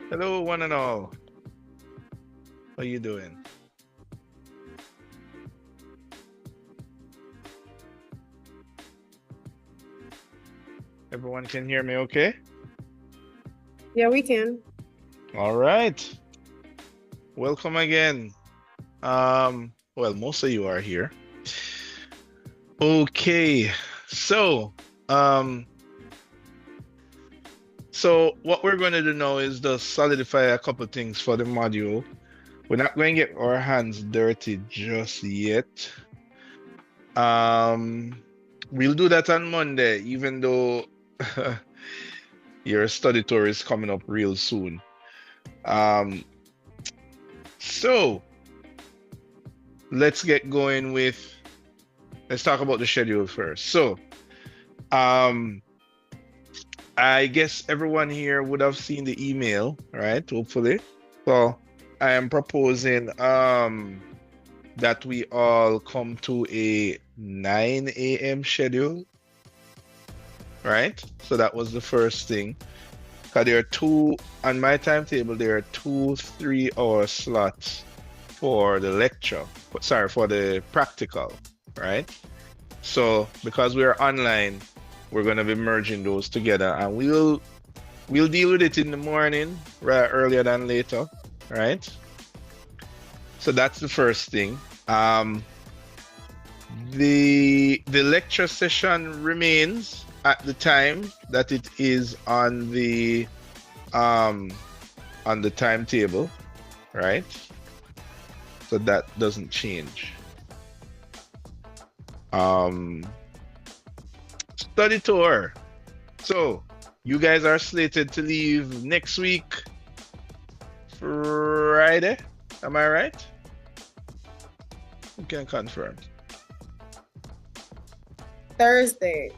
Hello, one and all. How you doing? Everyone can hear me okay? Yeah, we can. All right. Welcome again. Well, most of you are here. Okay. So, um, what we're going to do now is just solidify a couple things for the module. We're not going to get our hands dirty just yet. We'll do that on Monday, even though your study tour is coming up real soon. Um, so let's get going with, let's talk about the schedule first. So, um, I guess everyone here would have seen the email, right? Hopefully. So I am proposing that we all come to a 9 a.m. schedule, right? So that was the first thing. Because there are two, on my timetable, there are 2 3-hour slots for the lecture, sorry, for the practical, right? So because we're online, we're going to be merging those together, and we'll deal with it in the morning, right, earlier than later, right? So that's the first thing. The lecture session remains at the time that it is on the timetable, right? So that doesn't change. Study tour. So you guys are slated to leave next week, Friday. Am I right? You can confirm. Thursday.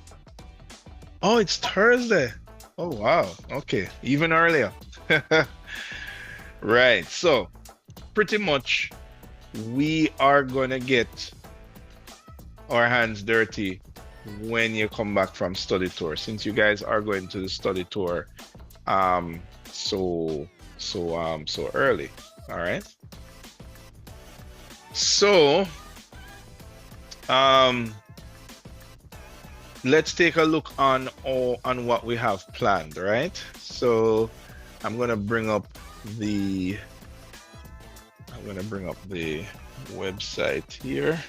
Oh, it's Thursday. Oh, wow. Okay. Even earlier. Right. So pretty much we are going to get our hands dirty when you come back from study tour, since you guys are going to the study tour so early. All right. So let's take a look on what we have planned, right? So I'm gonna bring up the website here.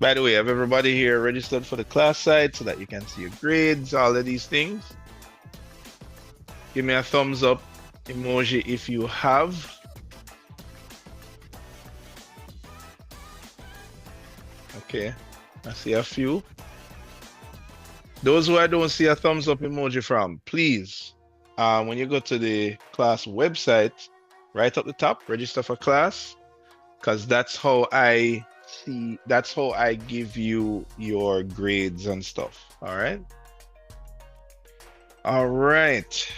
By the way, have everybody here registered for the class site so that you can see your grades, all of these things? Give me a thumbs up emoji if you have. Okay, I see a few. Those who I don't see a thumbs up emoji from, please, when you go to the class website, right up the top, register for class, because that's how I give you your grades and stuff. All right. All right.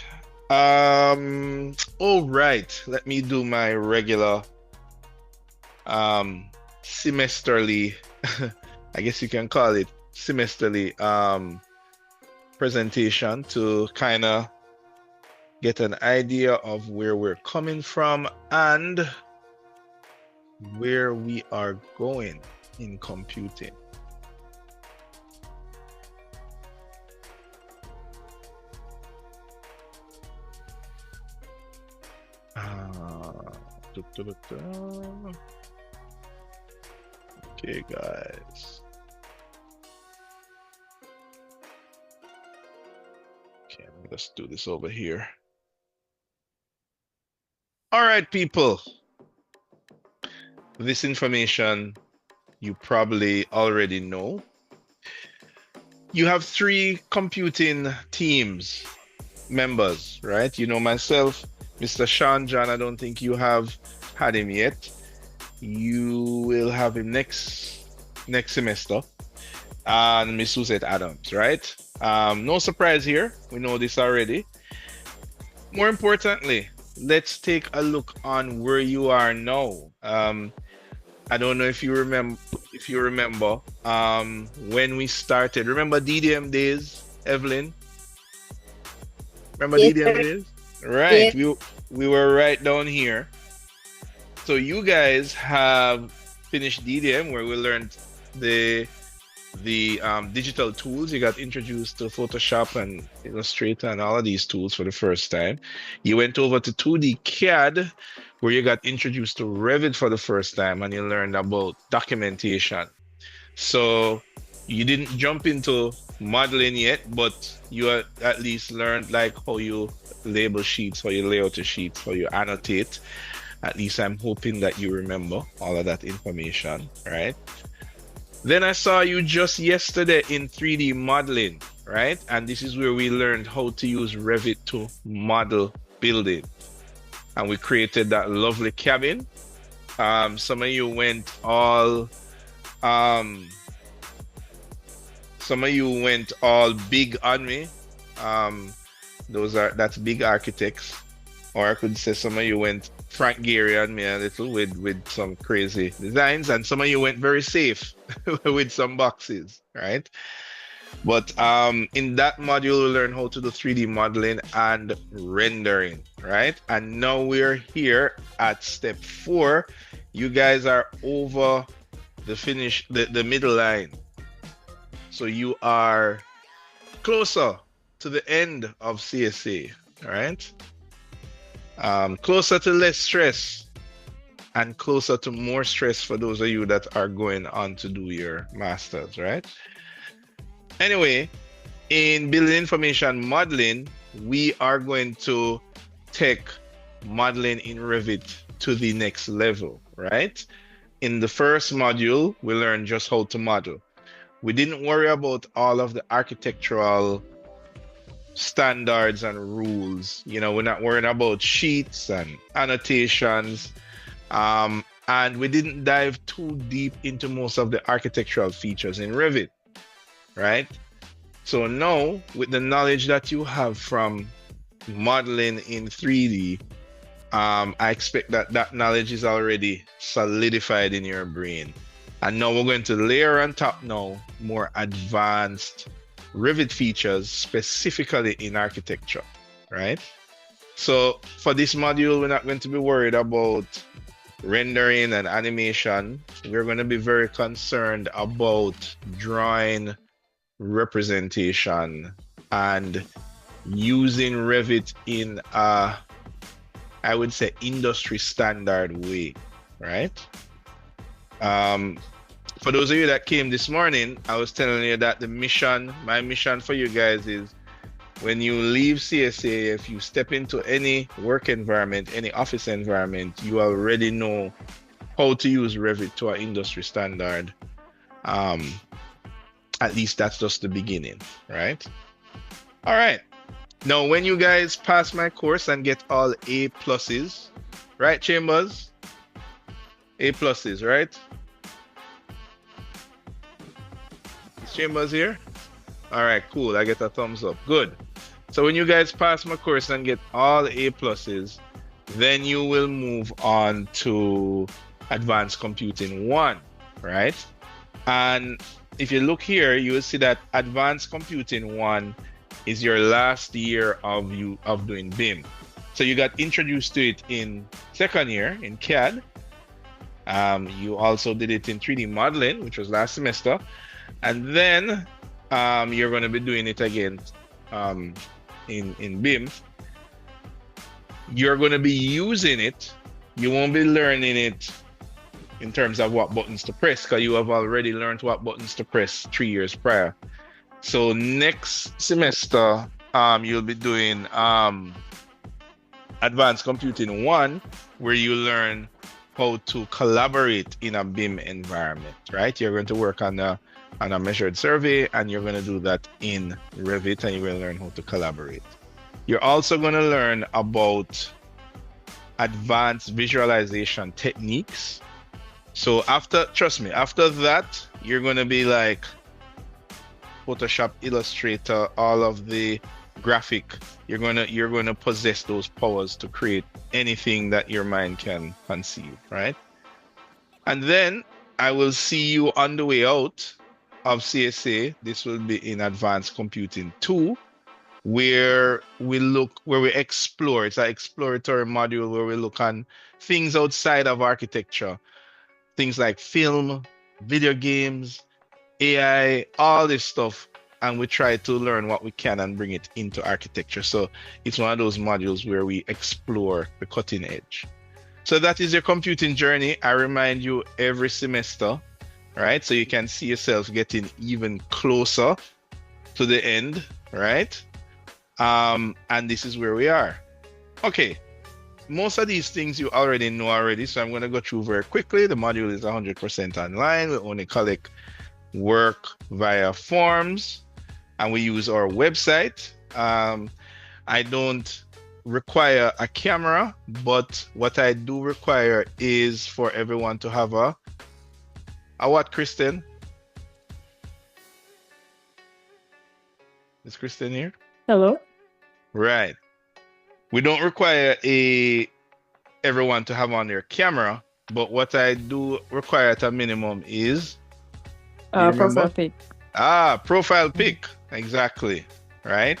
All right. Let me do my regular semesterly, I guess you can call it semesterly presentation to kind of get an idea of where we're coming from and where we are going in computing. Okay, guys. Okay, let's do this over here. All right, people. This information you probably already know. You have 3 computing teams members, right? You know myself, Mr. Sean John, I don't think you have had him yet. You will have him next semester. And Miss Suzette Adams, right? No surprise here. We know this already. More importantly, let's take a look on where you are now. I don't know if you remember when we started. Remember DDM days, Evelyn? Remember Yes, DDM sir. days? Right. Yeah. We were right down here. So you guys have finished DDM where we learned the digital tools. You got introduced to Photoshop and Illustrator and all of these tools for the first time. You went over to 2D CAD where you got introduced to Revit for the first time and you learned about documentation. So you didn't jump into modeling yet, but you at least learned like how you label sheets, how you lay out the sheets, how you annotate. At least I'm hoping that you remember all of that information, right? Then I saw you just yesterday in 3D modeling, right? And this is where we learned how to use Revit to model building. And we created that lovely cabin. Some of you went all um, some of you went all big on me. Um, that's big architects. Or I could say some of you went Frank Gehry on me a little with some crazy designs, and some of you went very safe with some boxes, right? But in that module, we learn how to do 3D modeling and rendering, right? And now we're here at step 4. You guys are over the middle line. So you are closer to the end of CSA, all right? Closer to less stress and closer to more stress for those of you that are going on to do your masters, right? Anyway, in building information modeling, we are going to take modeling in Revit to the next level, right? In the first module, we learned just how to model. We didn't worry about all of the architectural standards and rules. You know, we're not worrying about sheets and annotations. And we didn't dive too deep into most of the architectural features in Revit, right? So now, with the knowledge that you have from modeling in 3D, I expect that that knowledge is already solidified in your brain. And now we're going to layer on top now more advanced Revit features specifically in architecture, right? So for this module, we're not going to be worried about rendering and animation. We're going to be very concerned about drawing representation and using Revit in a, I would say, industry standard way, right? For those of you that came this morning, I was telling you that my mission for you guys is when you leave CSA, if you step into any work environment, any office environment, you already know how to use Revit to an industry standard. At least that's just the beginning, right? All right. Now, when you guys pass my course and get all A pluses, right, Chambers? A pluses, right? Is Chambers here? All right, cool. I get a thumbs up. Good. So when you guys pass my course and get all A pluses, then you will move on to Advanced Computing 1, right? And if you look here, you will see that Advanced Computing 1 is your last year of doing BIM. So you got introduced to it in second year in CAD. You also did it in 3D modeling, which was last semester. And then you're going to be doing it again in BIM. You're going to be using it. You won't be learning it in terms of what buttons to press, because you have already learned what buttons to press 3 years prior. So next semester, you'll be doing Advanced Computing 1, where you learn how to collaborate in a BIM environment, right? You're going to work on a measured survey, and you're going to do that in Revit, and you're going to learn how to collaborate. You're also going to learn about advanced visualization techniques. So trust me, after that, you're going to be like Photoshop, Illustrator, all of the graphic. You're going to possess those powers to create anything that your mind can conceive, right? And then I will see you on the way out of CSA. This will be in Advanced Computing 2, where we explore. It's an exploratory module where we look on things outside of architecture, things like film, video games, AI, all this stuff, and we try to learn what we can and bring it into architecture. So it's one of those modules where we explore the cutting edge. So that is your computing journey. I remind you every semester, right? So you can see yourself getting even closer to the end, right? And this is where we are. Okay, most of these things you already know already, so I'm going to go through very quickly. The module is 100% online. We only collect work via forms, and we use our website. I don't require a camera, but what I do require is for everyone to have a what, Kristen? Is Kristen here? Hello? Right. We don't require everyone to have on their camera, but what I do require at a minimum is Profile pic. Profile pic. Exactly. Right.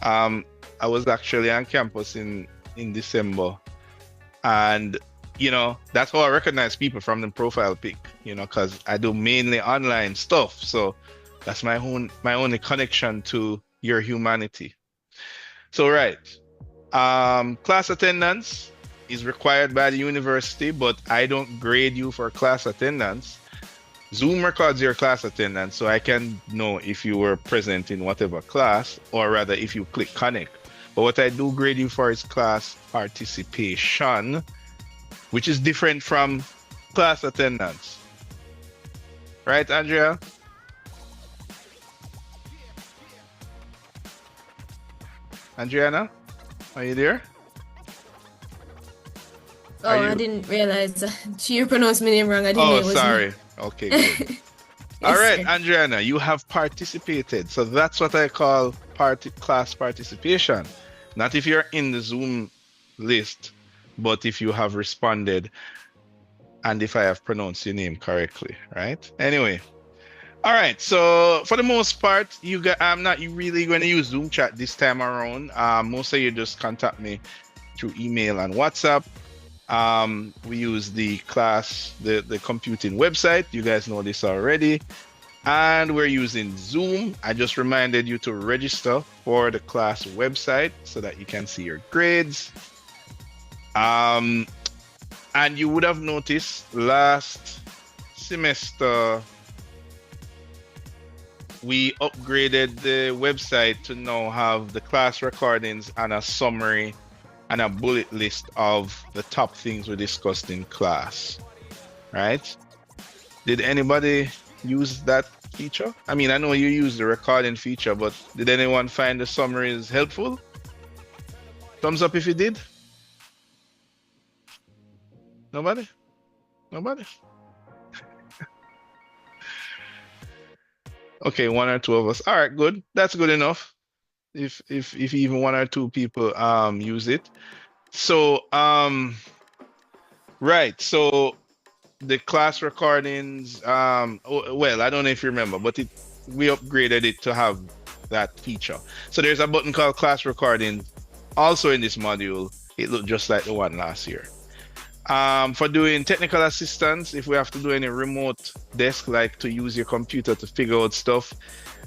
I was actually on campus in December, and that's how I recognize people, from the profile pic, because I do mainly online stuff. So that's my only connection to your humanity. So right. Class attendance is required by the university, but I don't grade you for class attendance. Zoom records your class attendance, so I can know if you were present in whatever class, or rather if you click connect. But what I do grade you for is class participation, which is different from class attendance. Right, Andrea? Andriana, are you there? Oh, I didn't realize you pronounced my name wrong. I didn't know it was sorry. me. Okay, good. Yes, All right, sir. Andriana, you have participated. So that's what I call class participation. Not if you're in the Zoom list, but if you have responded and if I have pronounced your name correctly, right? Anyway. All right, so for the most part, I'm not really going to use Zoom chat this time around. Most of you just contact me through email and WhatsApp. We use the computing website. You guys know this already. And we're using Zoom. I just reminded you to register for the class website so that you can see your grades. And you would have noticed last semester, we upgraded the website to now have the class recordings and a summary and a bullet list of the top things we discussed in class, right? Did anybody use that feature? I mean, I know you use the recording feature, but did anyone find the summaries helpful? Thumbs up if you did. Nobody? Okay, one or two of us. All right, good. That's good enough. If even one or two people use it. So right. So the class recordings, well, I don't know if you remember, but we upgraded it to have that feature. So there's a button called class recording also in this module. It looked just like the one last year. For doing technical assistance, if we have to do any remote desk, like to use your computer to figure out stuff.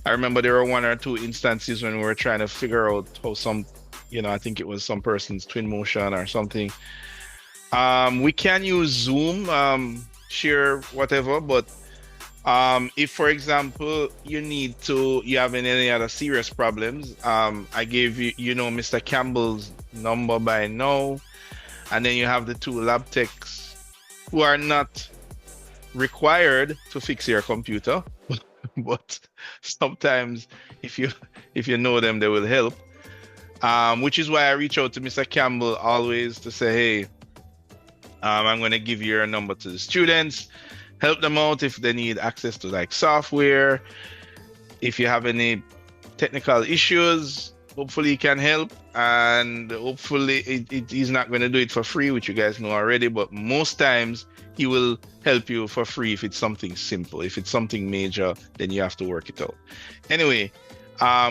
I remember there were one or two instances when we were trying to figure out how I think it was some person's twin motion or something. We can use Zoom, share whatever, but if, for example, you having any other serious problems, I gave you, Mr. Campbell's number by now. And then you have the two lab techs who are not required to fix your computer, but sometimes if you know them, they will help. Which is why I reach out to Mr. Campbell always to say, hey, I'm going to give your number to the students, help them out if they need access to like software. If you have any technical issues, hopefully he can help, and hopefully he's not going to do it for free, which you guys know already, but most times he will help you for free if it's something simple. If it's something major, then you have to work it out. Anyway,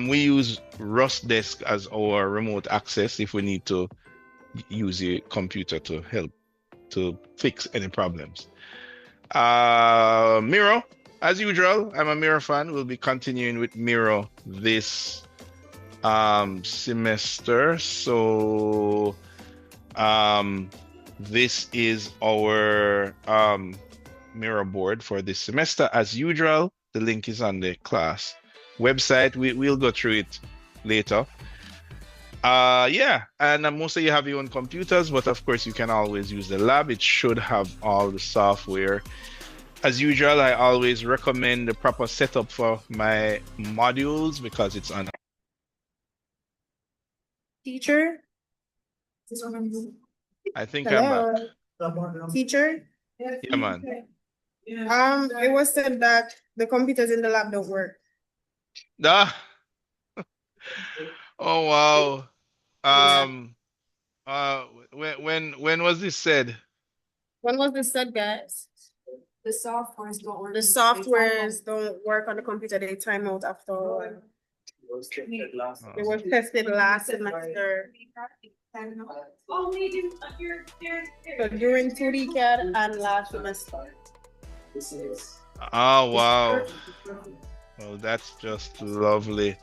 We use Rust Desk as our remote access if we need to use a computer to help to fix any problems. Miro, as usual, I'm a Miro fan. We'll be continuing with Miro this semester. So this is our Miro board for this semester. As usual, the link is on the class website. We'll go through it later. Yeah, and most of you have your own computers, but of course you can always use the lab. It should have all the software. As usual, I always recommend the proper setup for my modules because it's on. Teacher? I think I'm back. Hello? Teacher? Yeah, man. It was said that the computers in the lab don't work. Ah. Oh wow. When was this said? When was this said, guys? The softwares don't work. The softwares don't work on the computer, they time out after a while. It was tested last semester. So during 2D CAD and last semester. Oh wow. Well, that's just lovely.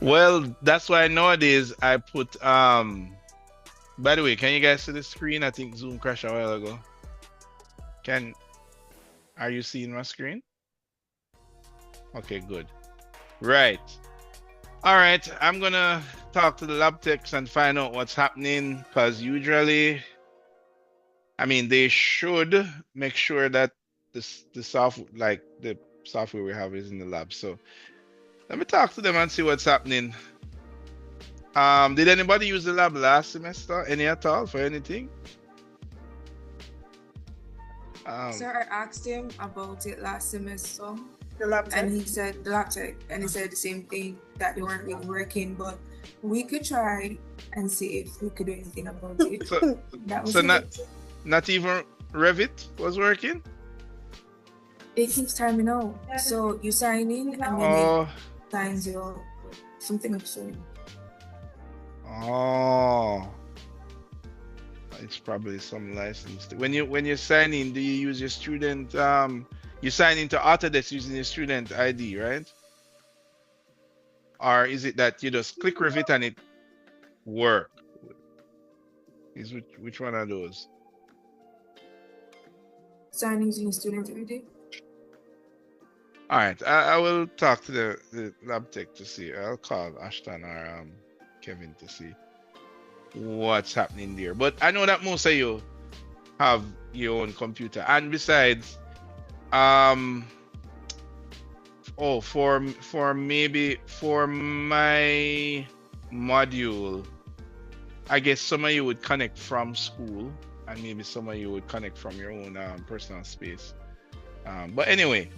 Well, that's why nowadays I put by the way, can you guys see the screen? I think Zoom crashed a while ago. Are you seeing my screen? Okay, good. Right. All right, I'm gonna talk to the lab techs and find out what's happening because usually, I mean, they should make sure that the software we have is in the lab. So let me talk to them and see what's happening. Did anybody use the lab last semester? Any at all for anything? Sir, I asked him about it last semester. The lab tech. And he said the lab tech, and he said the same thing, that they weren't really working, but we could try and see if we could do anything about it. So, that was so not even Revit was working? It keeps timing out. So you sign in and then it signs you out. Something absurd. Oh, it's probably some license. When you sign in, do you use your student? You sign into Autodesk using your student ID, right? Or is it that you just click Revit and it work? Is which one are those? Sign using student ID. All right, I will talk to the lab tech to see. I'll call Ashton or Kevin to see what's happening there. But I know that most of you have your own computer, and besides, for my module, I guess some of you would connect from school, and maybe some of you would connect from your own personal space. But anyway,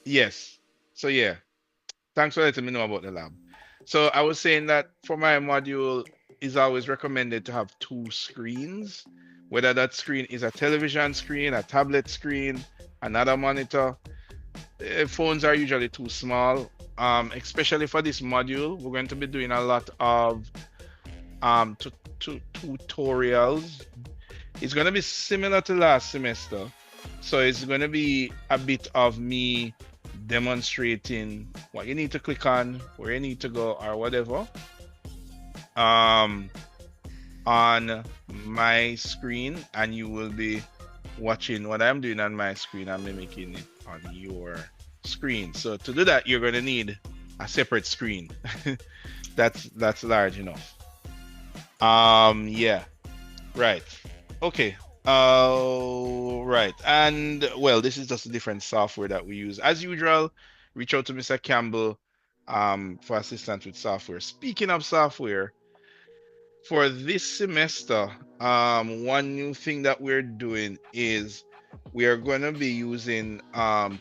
yes. So yeah, thanks for letting me know about the lab. So I was saying that for my module, it's always recommended to have 2 screens, whether that screen is a television screen, a tablet screen, another monitor. Phones are usually too small, especially for this module. We're going to be doing a lot of tutorials. It's going to be similar to last semester, so it's going to be a bit of me demonstrating what you need to click on, where you need to go, or whatever on my screen, and you will be watching what I'm doing on my screen and mimicking it on your screen. So to do that, you're going to need a separate screen. that's large enough. Yeah, right. Okay. Right. And well, this is just a different software that we use. As usual, reach out to Mr. Campbell for assistance with software. Speaking of software, for this semester, one new thing that we're doing is we are going to be using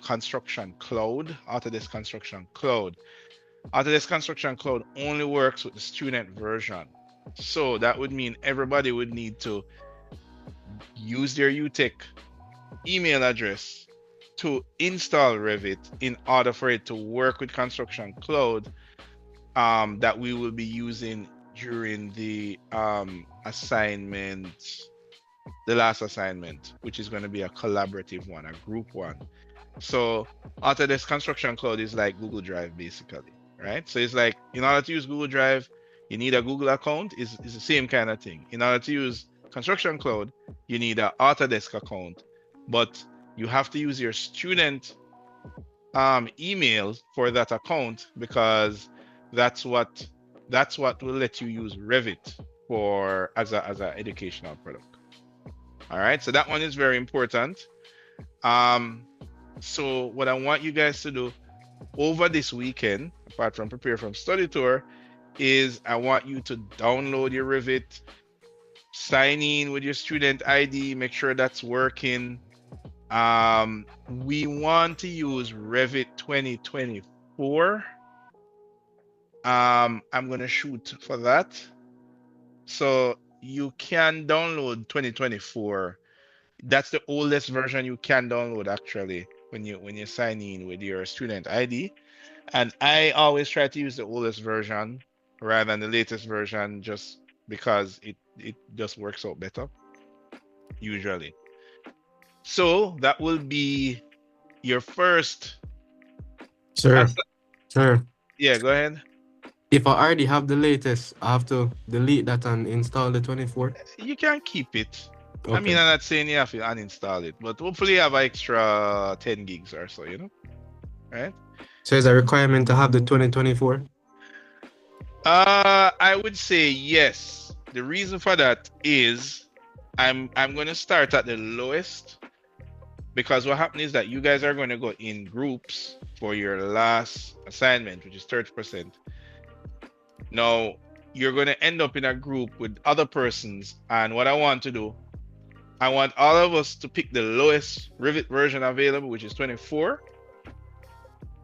Construction Cloud, Autodesk Construction Cloud. Autodesk Construction Cloud only works with the student version. So that would mean everybody would need to use their UTech email address to install Revit in order for it to work with Construction Cloud that we will be using during the assignment, the last assignment, which is going to be a collaborative one, a group one. So Autodesk Construction Cloud is like Google Drive, basically, right? So it's like, in order to use Google Drive, you need a Google account. It's the same kind of thing. In order to use Construction Cloud, you need an Autodesk account, but you have to use your student email for that account, because that's what will let you use Revit for as a educational product. All right, so that one is very important. So what I want you guys to do over this weekend, apart from prepare from study tour, is I want you to download your Revit, sign in with your student ID, make sure that's working. We want to use Revit 2024. I'm going to shoot for that. So you can download 2024. That's the oldest version you can download, actually, when you sign in with your student ID. And I always try to use the oldest version rather than the latest version, just because it just works out better, usually. So that will be your first. Sir, Yeah, go ahead. if I already have the latest, I have to delete that and install the 24. You can keep it. Okay. I mean, I'm not saying you have to uninstall it, but hopefully you have an extra 10 gigs or so, right? So is a requirement to have the 2024? I would say yes. The reason for that is I'm going to start at the lowest, because what happens is that you guys are going to go in groups for your last assignment, which is 30%. Now, you're going to end up in a group with other persons, and what I want to do, I want all of us to pick the lowest Revit version available, which is 24.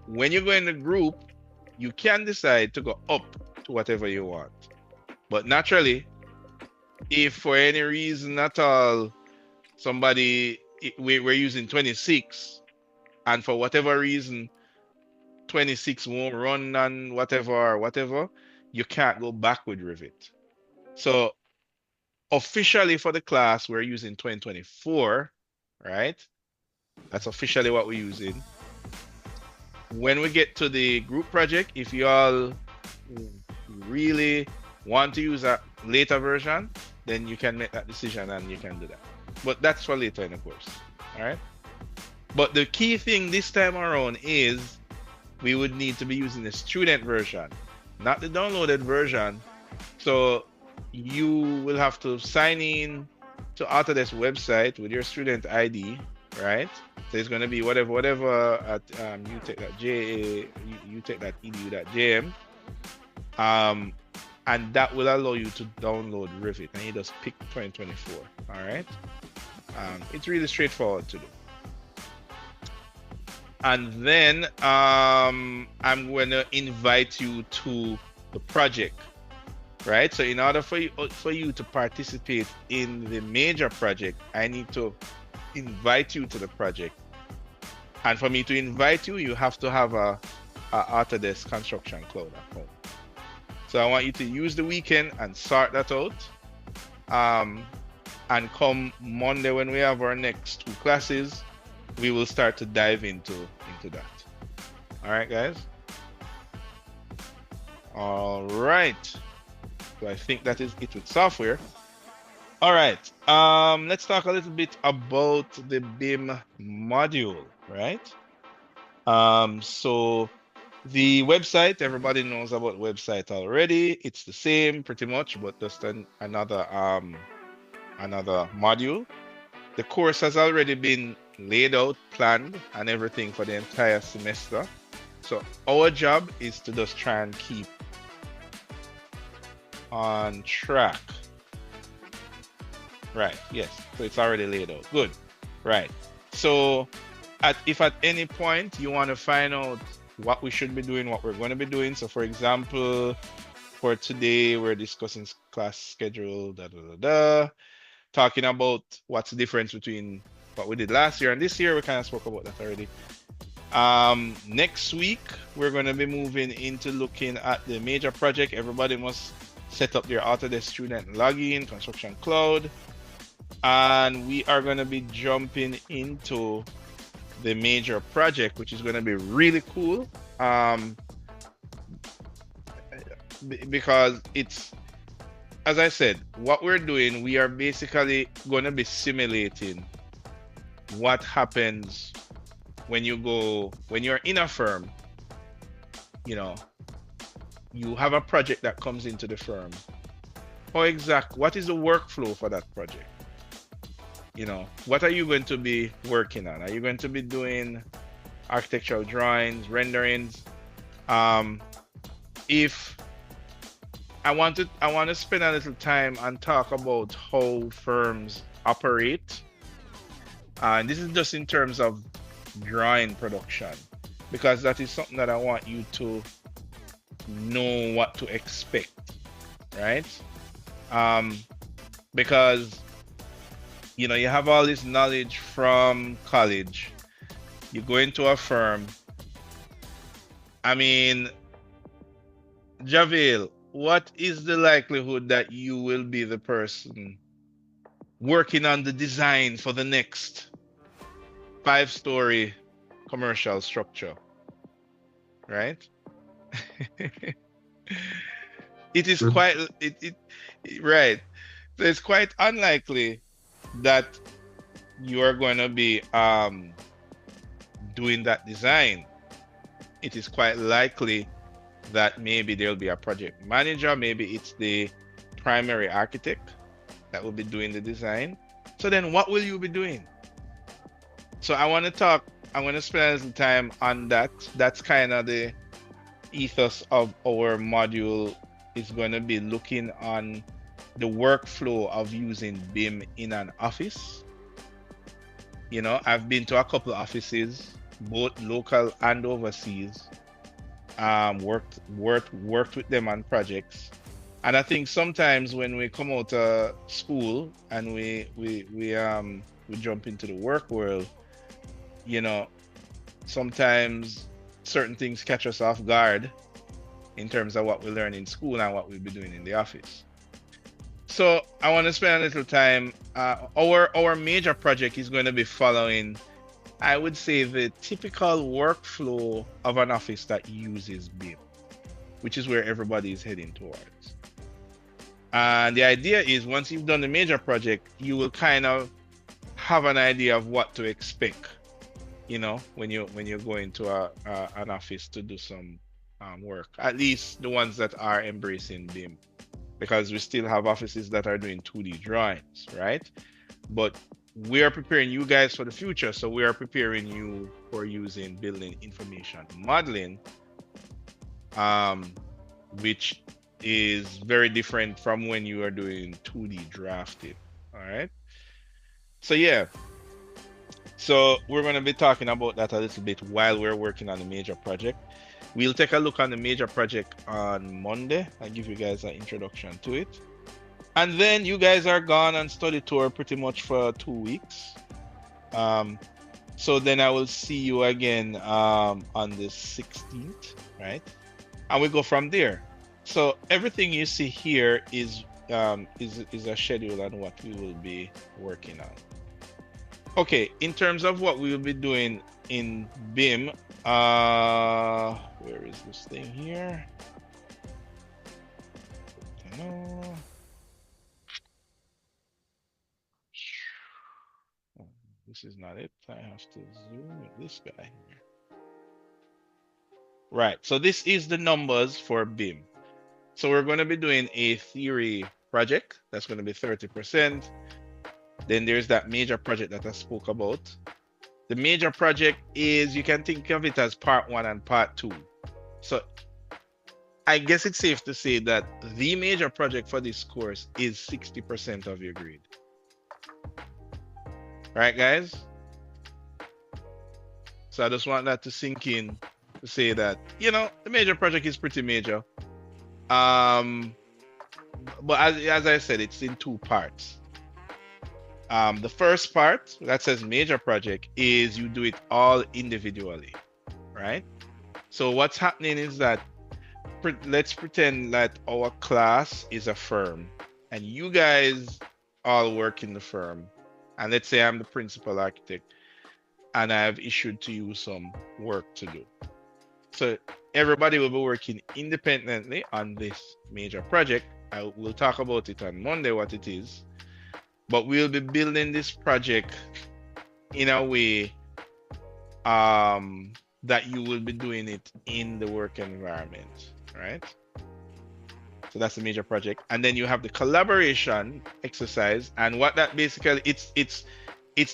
When you go in the group, you can decide to go up to whatever you want. But naturally, if for any reason at all, we're using 26, and for whatever reason, 26 won't run on whatever, you can't go back with Revit. So officially for the class, we're using 2024, right? That's officially what we're using. When we get to the group project, if you all really want to use a later version, then you can make that decision and you can do that. But that's for later in the course, all right? But the key thing this time around is we would need to be using the student version, not the downloaded version. So you will have to sign in to Autodesk website with your student ID, right? So it's going to be whatever at utech.edu.jm, and that will allow you to download Revit, and you just pick 2024. All right, it's really straightforward to do. And then I'm going to invite you to the project, right? So in order for you to participate in the major project, I need to invite you to the project. And for me to invite you, you have to have a Autodesk Construction Cloud account. So I want you to use the weekend and sort that out. And come Monday when we have our next 2 classes, we will start to dive into that. All right, guys? All right. So I think that is it with software. All right. Let's talk a little bit about the BIM module, right? So the website, everybody knows about website already. It's the same pretty much, but just another module. The course has already been laid out, planned, and everything for the entire semester. So our job is to just try and keep on track. Right, yes. So it's already laid out. Good. Right. So if at any point you want to find out what we should be doing, what we're going to be doing. So for example, for today, we're discussing class schedule, talking about what's the difference between what we did last year and this year. We kind of spoke about that already. Next week, we're going to be moving into looking at the major project. Everybody must set up their Autodesk student login, Construction Cloud. And we are going to be jumping into the major project, which is going to be really cool. Because it's, as I said, what we're doing, we are basically going to be simulating what happens when you're in a firm. You know, you have a project that comes into the firm. What is the workflow for that project? You know, what are you going to be working on? Are you going to be doing architectural drawings, renderings? If I want to spend a little time and talk about how firms operate. And this is just in terms of drawing production, because that is something that I want you to know what to expect, right? Because, you know, you have all this knowledge from college. You go into a firm. I mean, Javel, what is the likelihood that you will be the person working on the design for the next 5-story commercial structure, right? It is quite right. So it's quite unlikely that you are going to be doing that design. It is quite likely that maybe there'll be a project manager, maybe it's the primary architect that will be doing the design. So then what will you be doing? So I want to spend a little time on that. That's kind of the ethos of our module, is going to be looking on the workflow of using BIM in an office. You know, I've been to a couple of offices, both local and overseas. Worked with them on projects, and I think sometimes when we come out of school and we jump into the work world, you know, sometimes certain things catch us off guard in terms of what we learn in school and what we'll be doing in the office. So I want to spend a little time. Our major project is going to be following, I would say, the typical workflow of an office that uses BIM, which is where everybody is heading towards. And the idea is, once you've done the major project, you will kind of have an idea of what to expect, you know, when you go into an office to do some work, at least the ones that are embracing BIM, because we still have offices that are doing 2D drawings, right? But we are preparing you guys for the future, so we are preparing you for using building information modeling, which is very different from when you are doing 2D drafting. All right. So yeah. So we're going to be talking about that a little bit while we're working on the major project. We'll take a look on the major project on Monday. I'll give you guys an introduction to it. And then you guys are gone on study tour pretty much for 2 weeks. So then I will see you again on the 16th, right? And we go from there. So everything you see here is a schedule on what we will be working on. Okay, in terms of what we will be doing in BIM, where is this thing here? No. This is not it. I have to zoom with this guy here. Right, so this is the numbers for BIM. So we're going to be doing a theory project. That's going to be 30%. Then there's that major project that I spoke about. The major project is, you can think of it as part 1 and part 2. So I guess it's safe to say that the major project for this course is 60% of your grade. Right, guys? So I just want that to sink in, to say that, you know, the major project is pretty major. But as I said, it's in 2 parts. The first part that says major project is you do it all individually, right? So what's happening is that let's pretend that our class is a firm and you guys all work in the firm. And let's say I'm the principal architect and I have issued to you some work to do. So everybody will be working independently on this major project. I will talk about it on Monday, what it is. But we'll be building this project in a way that you will be doing it in the work environment, right? So that's the major project. And then you have the collaboration exercise. And what that basically, it's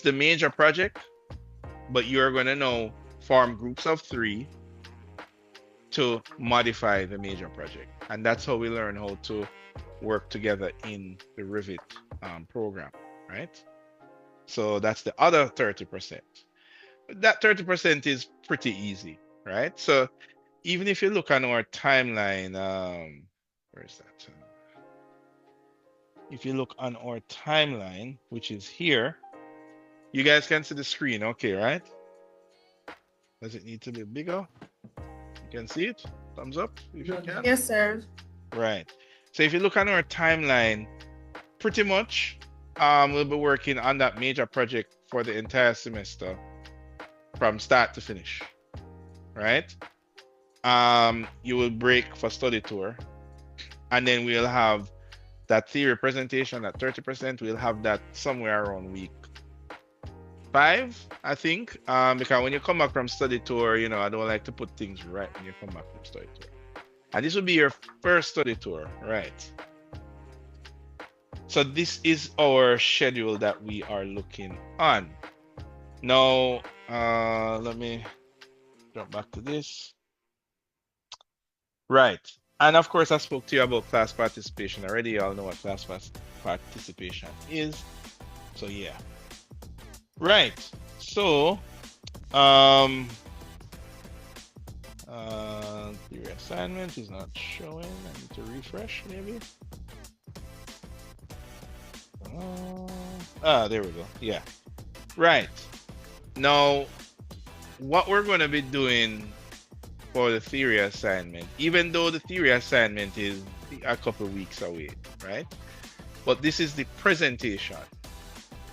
the major project, but you're going to now form groups of 3 to modify the major project. And that's how we learn how to work together in the Revit program, right? So that's the other 30%. That 30% is pretty easy, right? So even if you look on our timeline, where is that? If you look on our timeline, which is here, you guys can see the screen, okay, right? Does it need to be bigger? You can see it? Thumbs up if you can. Yes, sir. Right. So if you look on our timeline, pretty much we'll be working on that major project for the entire semester from start to finish, right? You will break for study tour, and then we'll have that theory presentation at 30%. We'll have that somewhere around week 5, I think, because when you come back from study tour, you know, I don't like to put things right when you come back from study tour. And this will be your first study tour, right? So this is our schedule that we are looking on. Now, let me jump back to this. Right. And of course, I spoke to you about class participation already. You all know what class participation is. So yeah. Right. So, your assignment is not showing. I need to refresh maybe. There we go. Yeah. Right. Now, what we're going to be doing for the theory assignment, even though the theory assignment is a couple weeks away, right? But this is the presentation.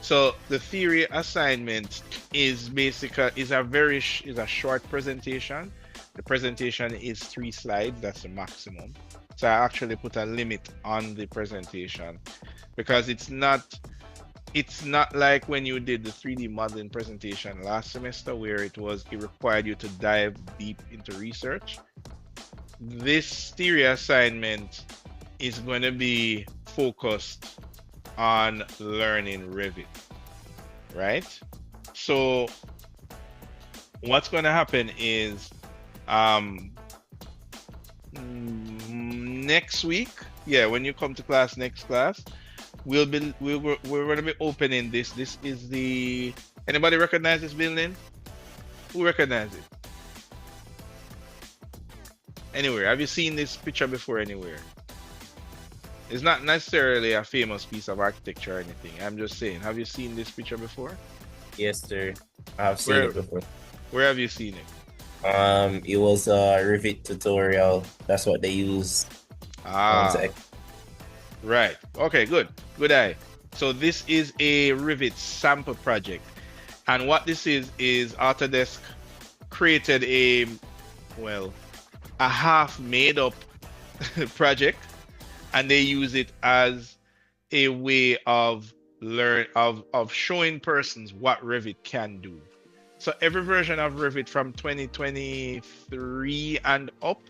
So the theory assignment is basically a short presentation. The presentation is 3 slides. That's the maximum. So I actually put a limit on the presentation because it's not like when you did the 3D modeling presentation last semester where it required you to dive deep into research. This theory assignment is going to be focused on learning Revit, right? So what's going to happen is next week, when you come to class, next class, we're going to be opening this. This is anybody recognize this building? Who recognize it? Anywhere? Have you seen this picture before anywhere? It's not necessarily a famous piece of architecture or anything. I'm just saying, have you seen this picture before? Yes, sir. I've seen it before. Where have you seen it? It was a Revit tutorial. That's what they use. Right. Okay, good. Good eye. So this is a Revit sample project. And what this is Autodesk created a half made up project, and they use it as a way of showing persons what Revit can do. So every version of Revit from 2023 and up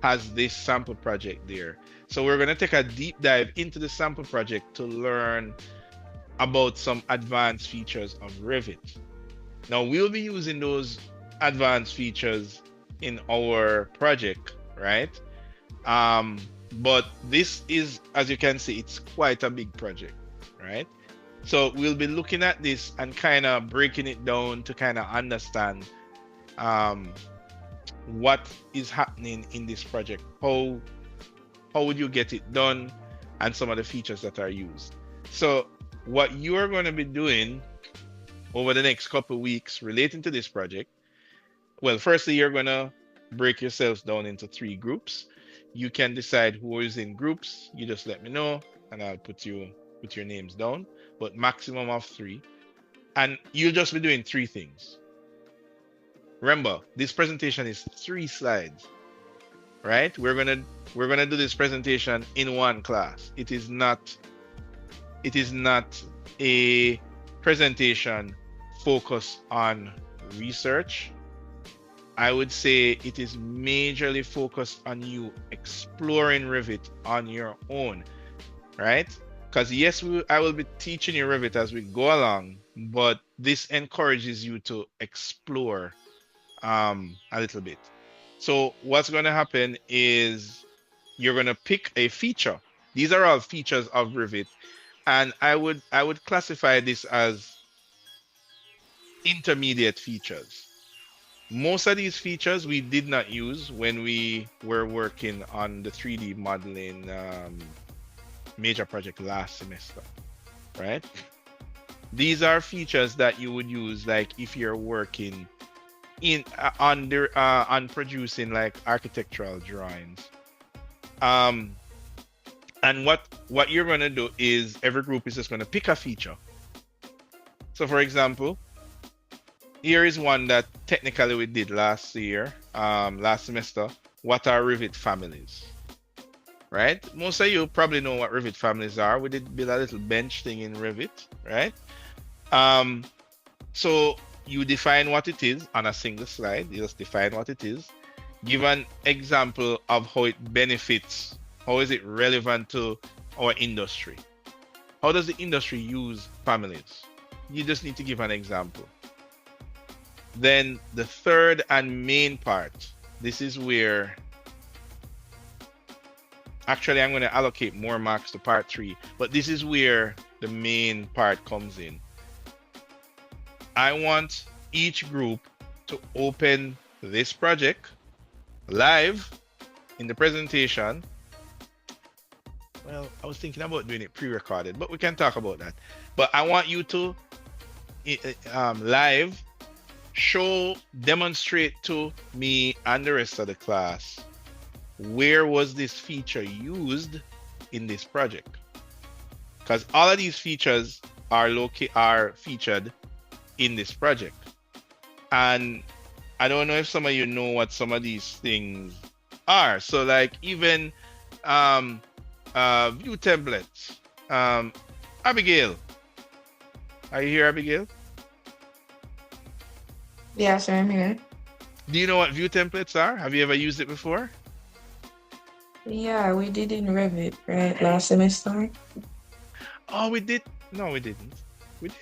has this sample project there. So we're going to take a deep dive into the sample project to learn about some advanced features of Revit. Now we'll be using those advanced features in our project, right? But this is, as you can see, it's quite a big project, right? So we'll be looking at this and kind of breaking it down to kind of understand what is happening in this project. How would you get it done, and some of the features that are used. So what you are going to be doing over the next couple of weeks relating to this project, well, firstly, you're going to break yourselves down into 3 groups. You can decide who is in groups. You just let me know, and I'll put your names down, but maximum of 3. And you'll just be doing 3 things. Remember, this presentation is 3 slides, right? We're gonna do this presentation in one class. It is not a presentation focused on research. I would say it is majorly focused on you exploring Revit on your own, right? Because yes, I will be teaching you Revit as we go along, but this encourages you to explore a little bit. So what's going to happen is you're going to pick a feature. These are all features of Revit, and I would classify this as intermediate features. Most of these features we did not use when we were working on the 3D modeling major project last semester, right? These are features that you would use like if you're working on producing like architectural drawings. And what you're going to do is every group is just going to pick a feature. So for example, here is one that technically we did last semester. What are Revit families? Right? Most of you probably know what Revit families are. We did build a little bench thing in Revit, right? So you define what it is on a single slide. You just define what it is. Give an example of how it benefits. How is it relevant to our industry? How does the industry use families? You just need to give an example. Then the third and main part, this is where actually I'm going to allocate more marks to part 3, but this is where the main part comes in. I want each group to open this project live in the presentation. Well, I was thinking about doing it pre-recorded, but we can talk about that. But I want you to live demonstrate to me and the rest of the class where was this feature used in this project, because all of these features are featured in this project. And I don't know if some of you know what some of these things are. So like even view templates. Abigail, are you here, Abigail? Yeah, sure, I'm here. Do you know what view templates are? Have you ever used it before? Yeah, we did in Revit, right, last semester. Oh, we did. No, we didn't. We did.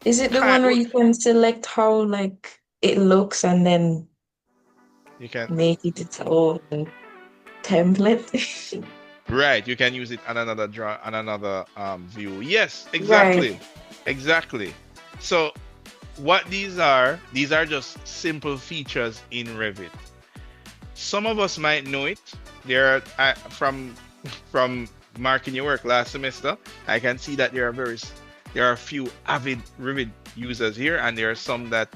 Is it the one where you can select how like it looks and then you can make it its own template? Right, you can use it on another view. Yes, exactly. Right. Exactly. So what these are just simple features in Revit. Some of us might know it. There are from marking your work last semester, I can see that there are a few avid Revit users here, and there are some that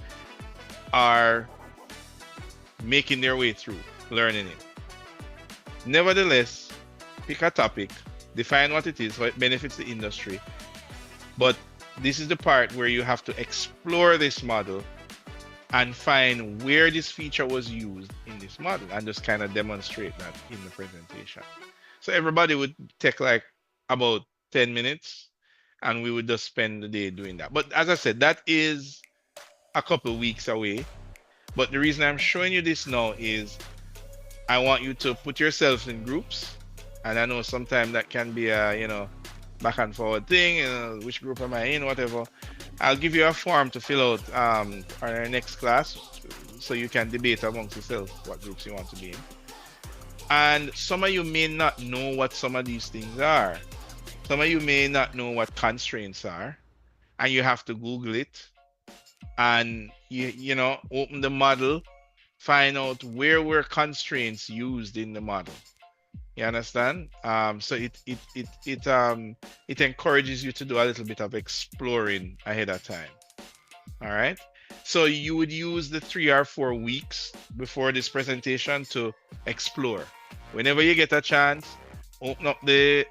are making their way through learning it. Nevertheless, pick a topic, define what it is, how it benefits the industry. But this is the part where you have to explore this model and find where this feature was used in this model and just kind of demonstrate that in the presentation. So everybody would take like about 10 minutes and we would just spend the day doing that. But as I said, that is a couple of weeks away. But the reason I'm showing you this now is I want you to put yourselves in groups. And I know sometimes that can be a, back and forward thing, which group am I in, whatever. I'll give you a form to fill out on our next class so you can debate amongst yourselves what groups you want to be in. And some of you may not know what some of these things are. Some of you may not know what constraints are, and you have to Google it and you open the model, find out where were constraints used in the model. You understand? So it encourages you to do a little bit of exploring ahead of time. All right. So you would use the 3 or 4 weeks before this presentation to explore. Whenever you get a chance, open up the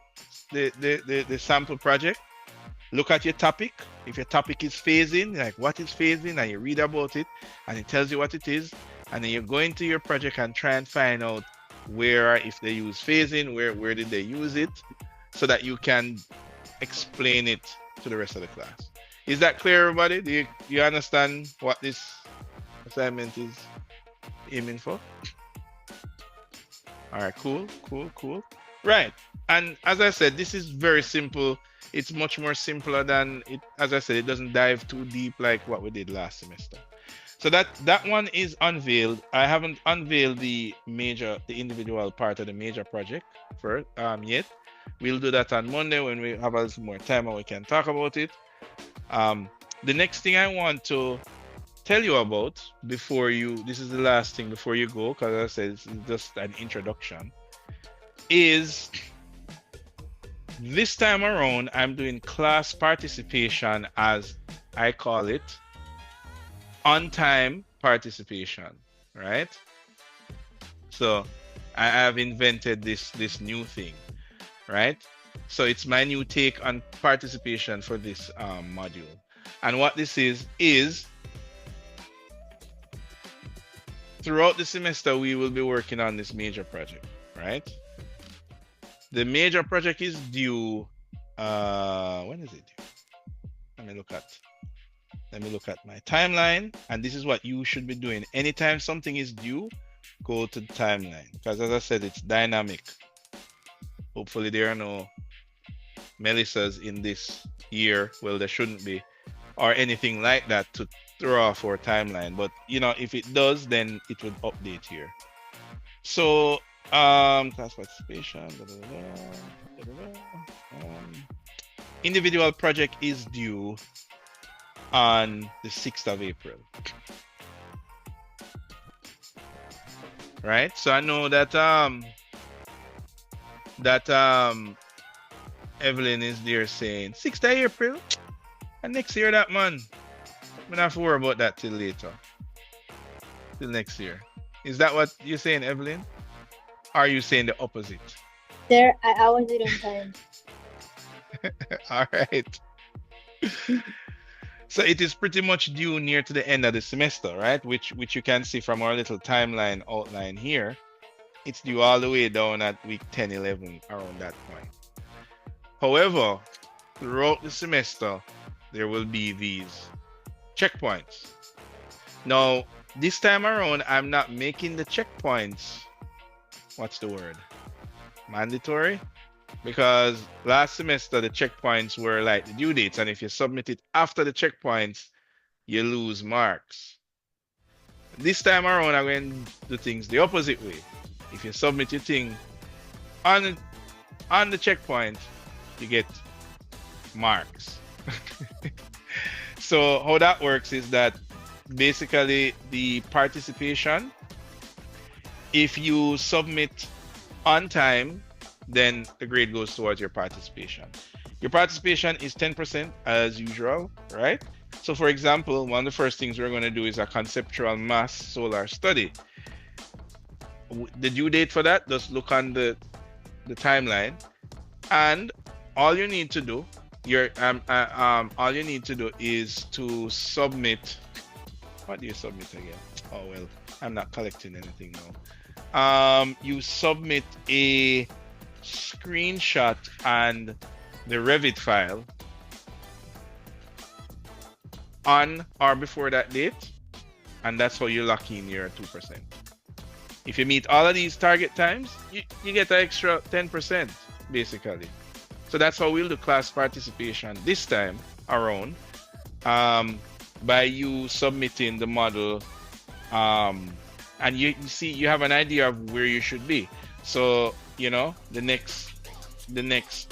sample project, look at your topic. If your topic is phasing, like what is phasing, and you read about it, and it tells you what it is, and then you go into your project and try and find out where, if they use phasing, where did they use it, so that you can explain it to the rest of the class. Is that clear, everybody? Do you understand what this assignment is aiming for? All right, cool. Right, and as I said, this is very simple. It's much more simpler than it. As I said, it doesn't dive too deep like what we did last semester. So that one is unveiled. I haven't unveiled the individual part of the major project for yet. We'll do that on Monday when we have a little more time and we can talk about it. The next thing I want to tell you about before this is the last thing before you go, because as I said, it's just an introduction, is this time around I'm doing class participation, as I call it, on-time participation, right? So I have invented this new thing, right? So it's my new take on participation for this module. And what this is throughout the semester, we will be working on this major project, right? The major project is due, when is it due? Let me look at my timeline, and this is what you should be doing. Anytime something is due, go to the timeline, because as I said, it's dynamic. Hopefully there are no Melissas in this year. Well, there shouldn't be, or anything like that to throw off our timeline. But if it does, then it would update here. So class participation, individual project is due on the 6th of April. Right? So I know that Evelyn is there saying 6th of April, and next year that man. I'm gonna have to worry about that till later. Till next year. Is that what you're saying, Evelyn? Are you saying the opposite? There, I was it on time. All right. So it is pretty much due near to the end of the semester, right? Which you can see from our little timeline outline here. It's due all the way down at week 10, 11, around that point. However, throughout the semester, there will be these checkpoints. Now, this time around, I'm not making the checkpoints, what's the word? Mandatory? Because last semester, the checkpoints were like the due dates, and if you submit it after the checkpoints, you lose marks. This time around, I'm going to do things the opposite way. If you submit your thing on the checkpoint, you get marks. So how that works is that basically the participation, if you submit on time, then the grade goes towards your participation. Your participation is 10% as usual, right? So for example, one of the first things we're going to do is a conceptual mass solar study. The due date for that, just look on the timeline, and all you need to do, is to submit. What do you submit again? Oh well, I'm not collecting anything now. You submit a screenshot and the Revit file on or before that date, and that's how you lock in your 2%. If you meet all of these target times, you get an extra 10%, basically. So that's how we'll do class participation this time around, by you submitting the model, and you see you have an idea of where you should be. So the next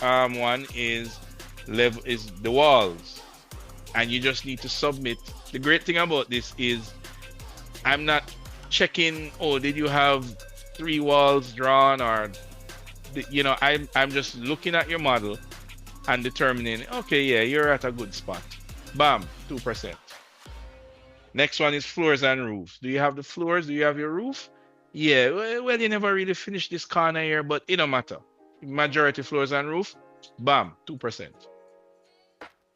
one is the walls, and you just need to submit. The great thing about this is I'm not checking, oh, did you have 3 walls drawn or you know, I'm just looking at your model and determining, okay, yeah, you're at a good spot. Bam, 2%. Next one is floors and roof. Do you have the floors? Do you have your roof? Yeah, well, you never really finished this corner here, but it don't matter. Majority floors and roof, bam, 2%.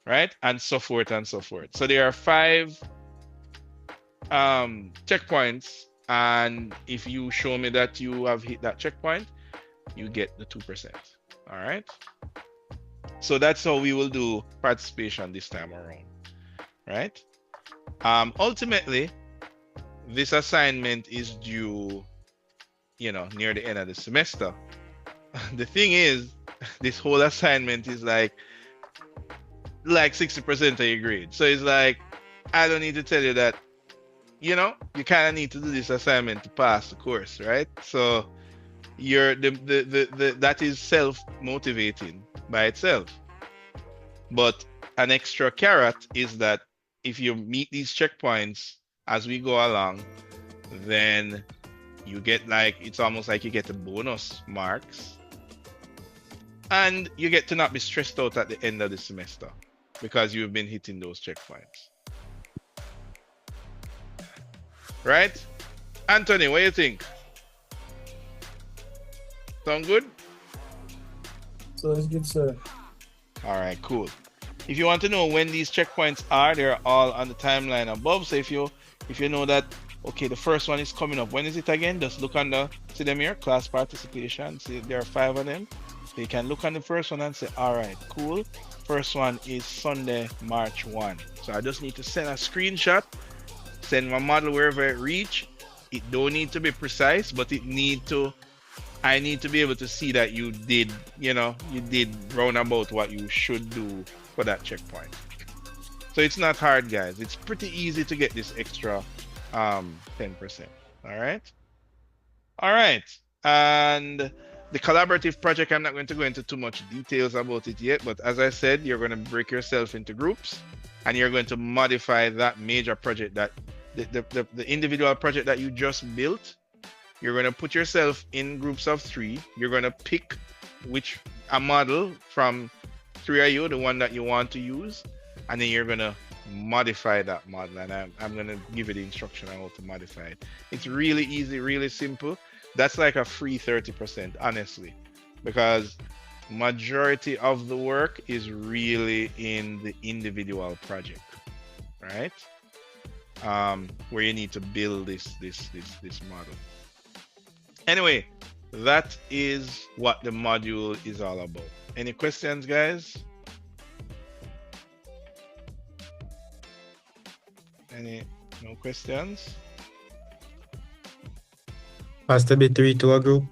Right? And so forth and so forth. So there are 5 checkpoints, and if you show me that you have hit that checkpoint, you get the 2%. All right? So that's how we will do participation this time around. Right? Ultimately, this assignment is due, you know, near the end of the semester. The thing is, this whole assignment is like 60% of your grade. So it's like, I don't need to tell you that, you know, you kind of need to do this assignment to pass the course, right? So you're that is self-motivating by itself. But an extra carrot is that if you meet these checkpoints as we go along, then you get, like, it's almost like you get the bonus marks, and you get to not be stressed out at the end of the semester because you've been hitting those checkpoints. Right? Anthony, what do you think? Sound good? So it's good, sir. All right, cool. If you want to know when these checkpoints are, they're all on the timeline above. So if you know that, okay, the first one is coming up, when is it again? Just look on see them here, class participation. See, there are 5 of them. So you can look on the first one and say, all right, cool. First one is Sunday, March 1. So I just need to send a screenshot, send my model wherever it reach. It don't need to be precise, but I need to be able to see that you did, you did roundabout what you should do for that checkpoint. So it's not hard, guys. It's pretty easy to get this extra 10%. All right. And the collaborative project, I'm not going to go into too much details about it yet, but as I said, you're going to break yourself into groups, and you're going to modify that major project, that the individual project that you just built. You're going to put yourself in groups of 3. You're going to pick a model from 3 of you, the one that you want to use, and then you're going to modify that model, and I'm going to give you the instruction on how to modify it. It's really easy, really simple. That's like a free 30%, honestly, because majority of the work is really in the individual project, right? Where you need to build this model. Anyway, that is what the module is all about. Any questions, guys? No questions? Has to be 3 to a group.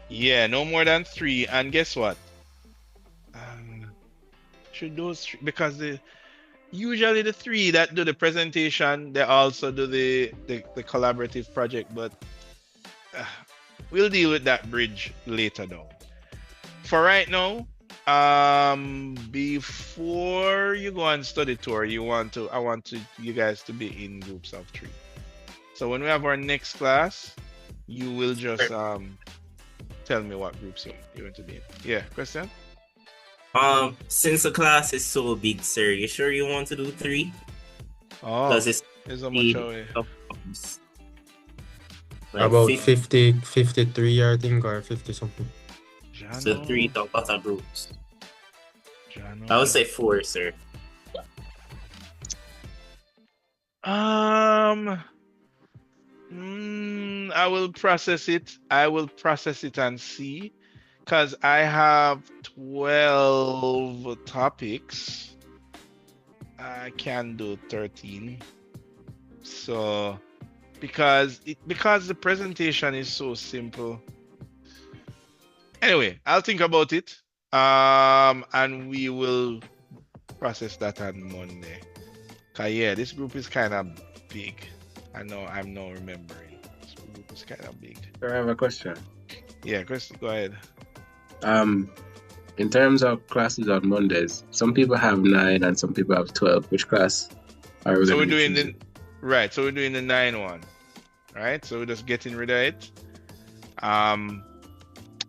Yeah, no more than 3. And guess what? Should those because usually the 3 that do the presentation, they also do the collaborative project, but we'll deal with that bridge later down. For right now, before you go on study tour, I want you guys to be in groups of 3. So when we have our next class, you will just tell me what groups you're going to be in. Yeah, question? Since the class is so big, sir, you sure you want to do 3? Oh, because it's a much away. Like About 53, I think, or 50 something. So 3 other groups. I would say 4, sir. I will process it. And see, because I have 12 topics. I can do 13. So because the presentation is so simple. Anyway, I'll think about it. And we will process that on Monday. Yeah, this group is kind of big. I'm now remembering. This group is kind of big. I have a question. Yeah, Chris, go ahead. In terms of classes on Mondays, some people have 9 and some people have 12. Which class are we? So we're doing So we're doing the 9 one, right? So we're just getting rid of it.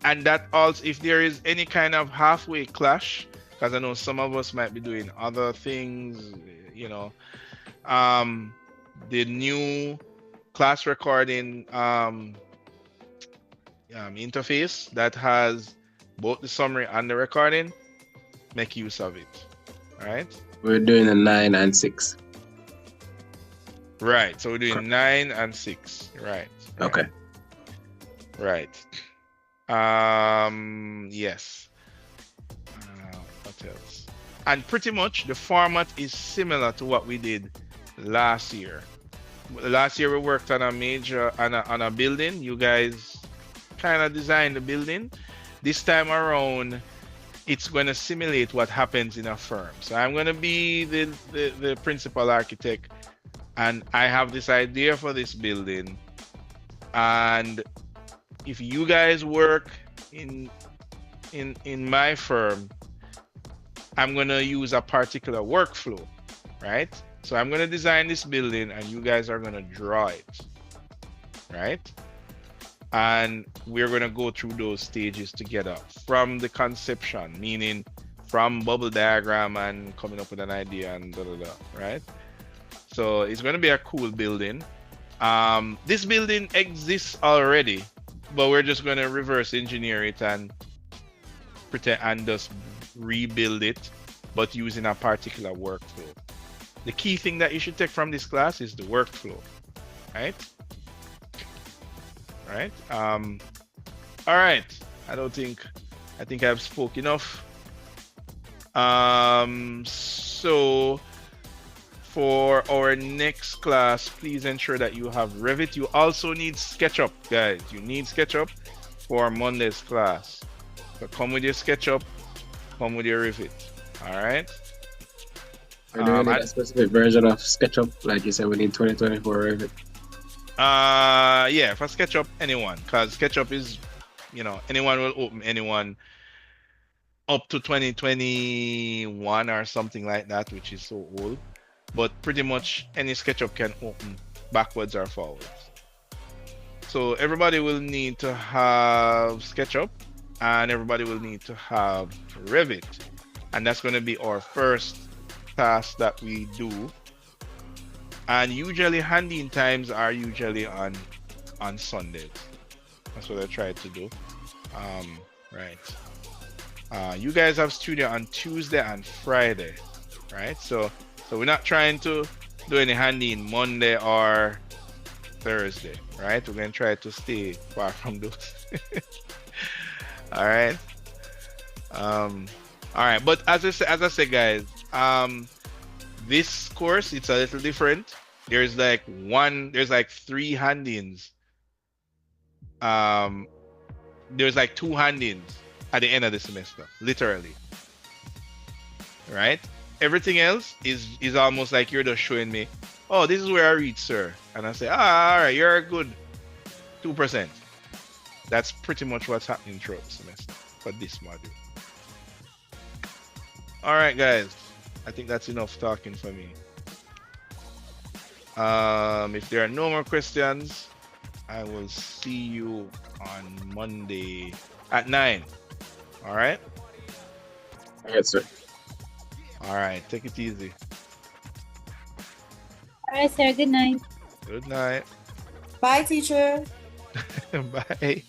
And that also, if there is any kind of halfway clash, because I know some of us might be doing other things, you know, the new class recording interface that has both the summary and the recording, make use of it. All right. We're doing a 9 and 6. Right. So we're doing 9 and 6. Right. Okay. Right. Yes. What else? And pretty much the format is similar to what we did last year. Last year we worked on a major on a building. You guys kind of designed the building. This time around, it's going to simulate what happens in a firm. So I'm going to be the principal architect, and I have this idea for this building. And if you guys work in my firm, I'm going to use a particular workflow, right? So I'm going to design this building and you guys are going to draw it, right? And we're going to go through those stages together from the conception, meaning from bubble diagram and coming up with an idea and right? So it's going to be a cool building. This building exists already, but we're just going to reverse engineer it and pretend and just rebuild it, but using a particular workflow. The key thing that you should take from this class is the workflow, right? Right. All right. I think I've spoke enough. So for our next class, please ensure that you have Revit. You also need SketchUp, guys. You need SketchUp for Monday's class. So come with your SketchUp, come with your Revit. All right. Are you doing a specific version of SketchUp, like you said, we need 2024 Revit? Yeah, for SketchUp, anyone, because SketchUp is, anyone will open anyone up to 2021 or something like that, which is so old. But pretty much any SketchUp can open backwards or forwards. So everybody will need to have SketchUp and everybody will need to have Revit. And that's going to be our first task that we do. And usually handing times are usually on Sundays. That's what I try to do. Right. You guys have studio on Tuesday and Friday, right? So we're not trying to do any handing Monday or Thursday, right? We're gonna try to stay far from those. All right. All right. But as I said, guys, this course, it's a little different. There's like 3 handings. There's like 2 handings at the end of the semester, literally. Right? Everything else is almost like you're just showing me, oh, this is where I reach, sir. And I say, all right, you're a good 2%. That's pretty much what's happening throughout the semester for this module. All right, guys. I think that's enough talking for me. If there are no more questions, I will see you on Monday at 9. All right? All right, sir. All right. Take it easy. All right, sir. Good night. Good night. Bye, teacher. Bye.